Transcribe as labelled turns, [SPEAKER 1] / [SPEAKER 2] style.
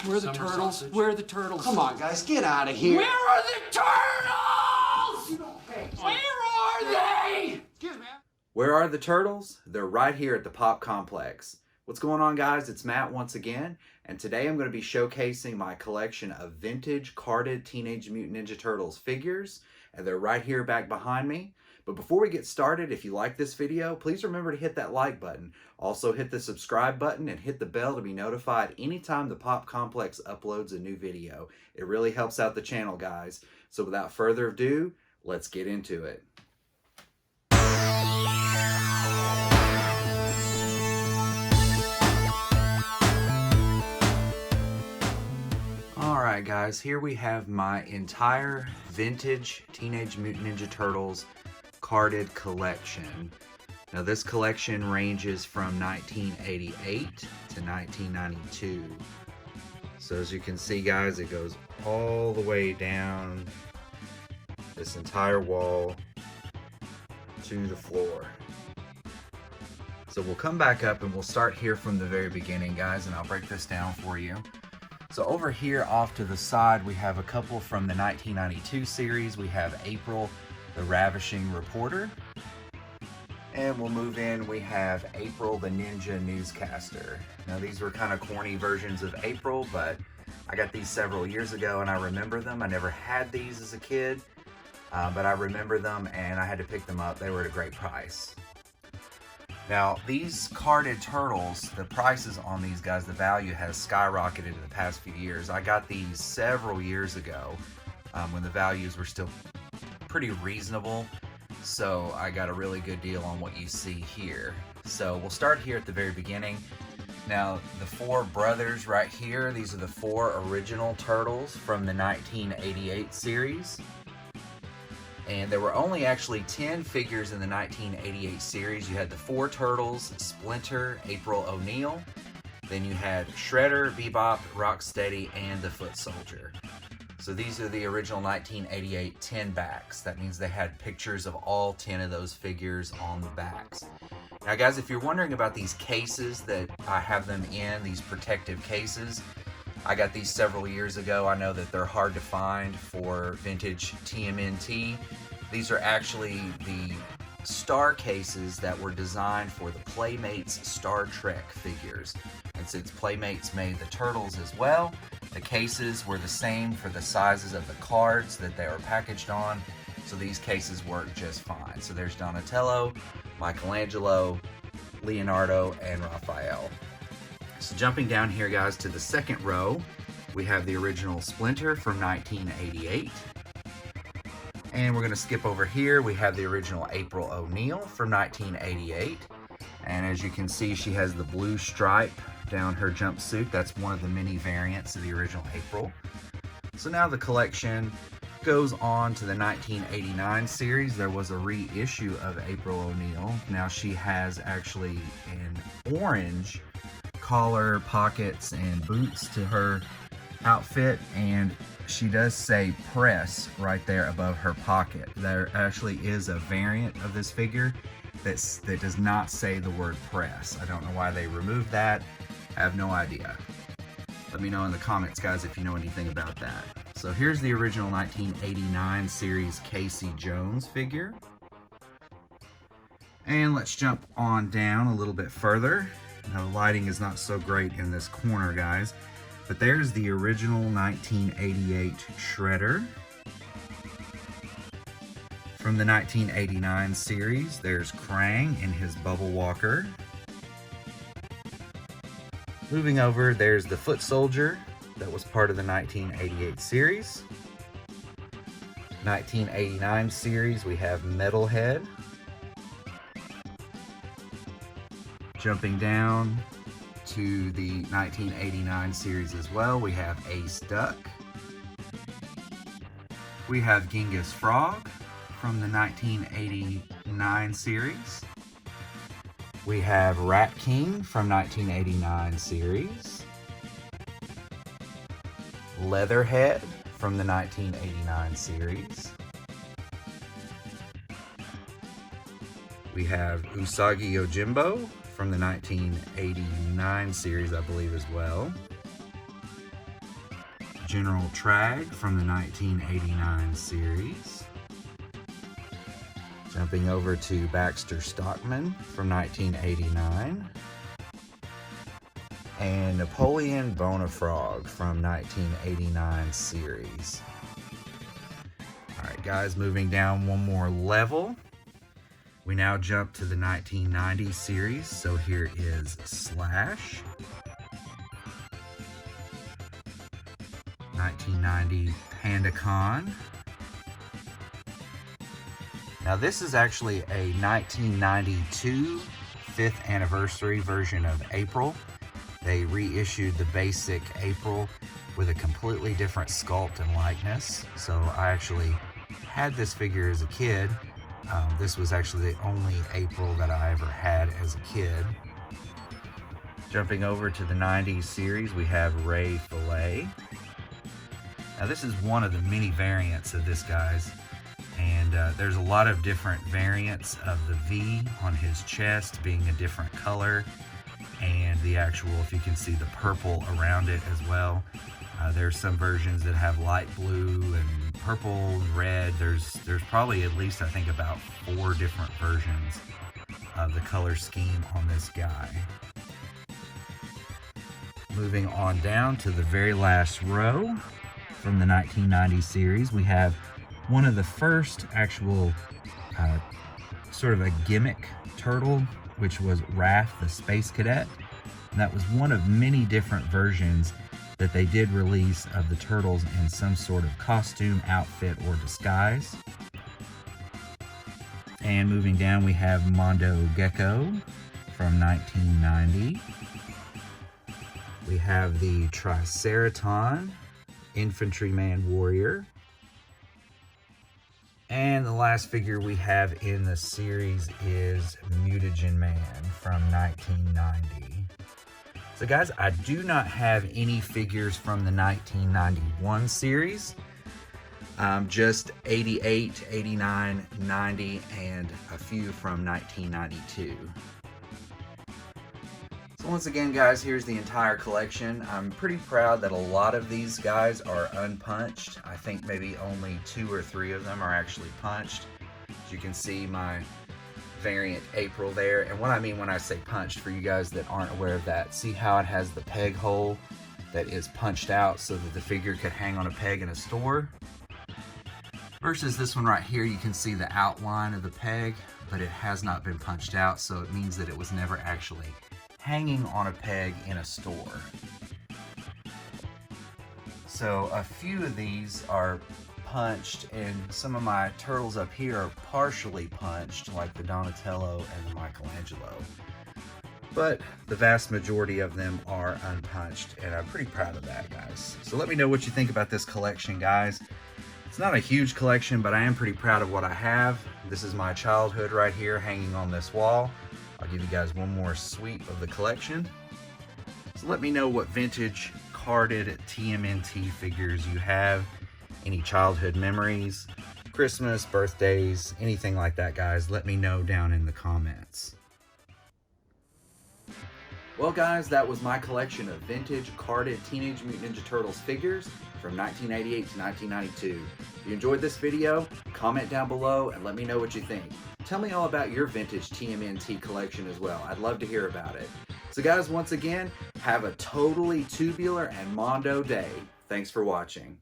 [SPEAKER 1] Where are the turtles?
[SPEAKER 2] Sausage.
[SPEAKER 1] Where are the turtles?
[SPEAKER 3] Come on, guys, get out of here.
[SPEAKER 1] Where are the turtles? Where are they?
[SPEAKER 3] Excuse me.
[SPEAKER 4] Where are the turtles? They're right here at the Pop Complex. What's going on, guys? It's Matt once again, and today I'm going to be showcasing my collection of vintage carded Teenage Mutant Ninja Turtles figures, and they're right here back behind me. But before we get started, if you like this video, please remember to hit that like button. Also hit the subscribe button and hit the bell to be notified anytime the Pop Complex uploads a new video. It really helps out the channel, guys. So without further ado, let's get into it. Alright guys, here we have my entire vintage Teenage Mutant Ninja Turtles carded collection. Now this collection ranges from 1988 to 1992. So as you can see, guys, it goes all the way down this entire wall to the floor. So we'll come back up and we'll start here from the very beginning, guys, and I'll break this down for you. So over here off to the side, we have a couple from the 1992 series. We have April, the Ravishing Reporter. And we'll move in, we have April, the Ninja Newscaster. Now these were kind of corny versions of April, but I got these several years ago and I remember them. I never had these as a kid, but I remember them and I had to pick them up. They were at a great price. Now, these carded turtles, the prices on these guys, the value has skyrocketed in the past few years. I got these several years ago when the values were still pretty reasonable. So I got a really good deal on what you see here. So we'll start here at the very beginning. Now, the four brothers right here, these are the four original turtles from the 1988 series. And there were only actually 10 figures in the 1988 series. You had the four turtles, Splinter, April O'Neil. Then you had Shredder, Bebop, Rocksteady, and the Foot Soldier. So these are the original 1988 10 backs. That means they had pictures of all 10 of those figures on the backs. Now guys, if you're wondering about these cases that I have them in, these protective cases, I got these several years ago. I know that they're hard to find for vintage TMNT. These are actually the star cases that were designed for the Playmates Star Trek figures. And since Playmates made the Turtles as well, the cases were the same for the sizes of the cards that they were packaged on. So these cases work just fine. So there's Donatello, Michaelangelo, Leonardo, and Raphael. So jumping down here, guys, to the second row, we have the original Splinter from 1988. And we're going to skip over here. We have the original April O'Neil from 1988. And as you can see, she has the blue stripe down her jumpsuit. That's one of the many variants of the original April. So now the collection goes on to the 1989 series. There was a reissue of April O'Neil. Now she has actually an orange collar, pockets, and boots to her outfit, and she does say press right there above her pocket. There actually is a variant of this figure that does not say the word press. I don't know why they removed that. I have no idea. Let me know in the comments, guys, if you know anything about that. So here's the original 1989 series Casey Jones figure. And let's jump on down a little bit further. Now, the lighting is not so great in this corner, guys, but there's the original 1988 Shredder. From the 1989 series, there's Krang in his Bubble Walker. Moving over, there's the Foot Soldier that was part of the 1988 series. 1989 series, we have Metalhead. Jumping down to the 1989 series as well, we have Ace Duck. We have Genghis Frog from the 1989 series. We have Rat King from 1989 series. Leatherhead from the 1989 series. We have Usagi Yojimbo from the 1989 series, I believe, as well. General Traag from the 1989 series. Jumping over to Baxter Stockman from 1989. And Napoleon Bonafrog from 1989 series. Alright guys, moving down one more level. We now jump to the 1990 series, so here is Slash. 1990 Panda Khan. Now this is actually a 1992 5th anniversary version of April. They reissued the basic April with a completely different sculpt and likeness. So I actually had this figure as a kid. This was actually the only April that I ever had as a kid. Jumping over to the 90s series, we have Fillet. Now this is one of the many variants of this guy's. And there's a lot of different variants of the V on his chest being a different color. And the actual, if you can see the purple around it as well. There's some versions that have light blue and purple and red. There's probably at least I think about 4 different versions of the color scheme on this guy. Moving on down to the very last row from the 1990 series, we have one of the first actual sort of a gimmick turtle, which was Raph the Space Cadet. And that was one of many different versions that they did release of the turtles in some sort of costume, outfit, or disguise. And moving down, we have Mondo Gecko from 1990. We have the Triceraton Infantryman Warrior. And the last figure we have in the series is Mutagen Man from 1990. So guys, I do not have any figures from the 1991 series. Just 88, 89, 90, and a few from 1992. So once again guys, here's the entire collection. I'm pretty proud that a lot of these guys are unpunched. I think maybe only 2 or 3 of them are actually punched. As you can see my variant April there. And what I mean when I say punched, for you guys that aren't aware of that, see how it has the peg hole that is punched out so that the figure could hang on a peg in a store? Versus this one right here, you can see the outline of the peg, but it has not been punched out, so it means that it was never actually hanging on a peg in a store. So a few of these are punched, and some of my turtles up here are partially punched, like the Donatello and the Michaelangelo. But the vast majority of them are unpunched, and I'm pretty proud of that, guys. So let me know what you think about this collection, guys. It's not a huge collection, but I am pretty proud of what I have. This is my childhood right here hanging on this wall. I'll give you guys one more sweep of the collection. So let me know what vintage carded TMNT figures you have. Any childhood memories, Christmas, birthdays, anything like that, guys. Let me know down in the comments. Well guys, that was my collection of vintage carded Teenage Mutant Ninja Turtles figures from 1988 to 1992. If you enjoyed this video, comment down below and let me know what you think. Tell me all about your vintage TMNT collection as well. I'd love to hear about it. So guys, once again, have a totally tubular and Mondo day. Thanks for watching.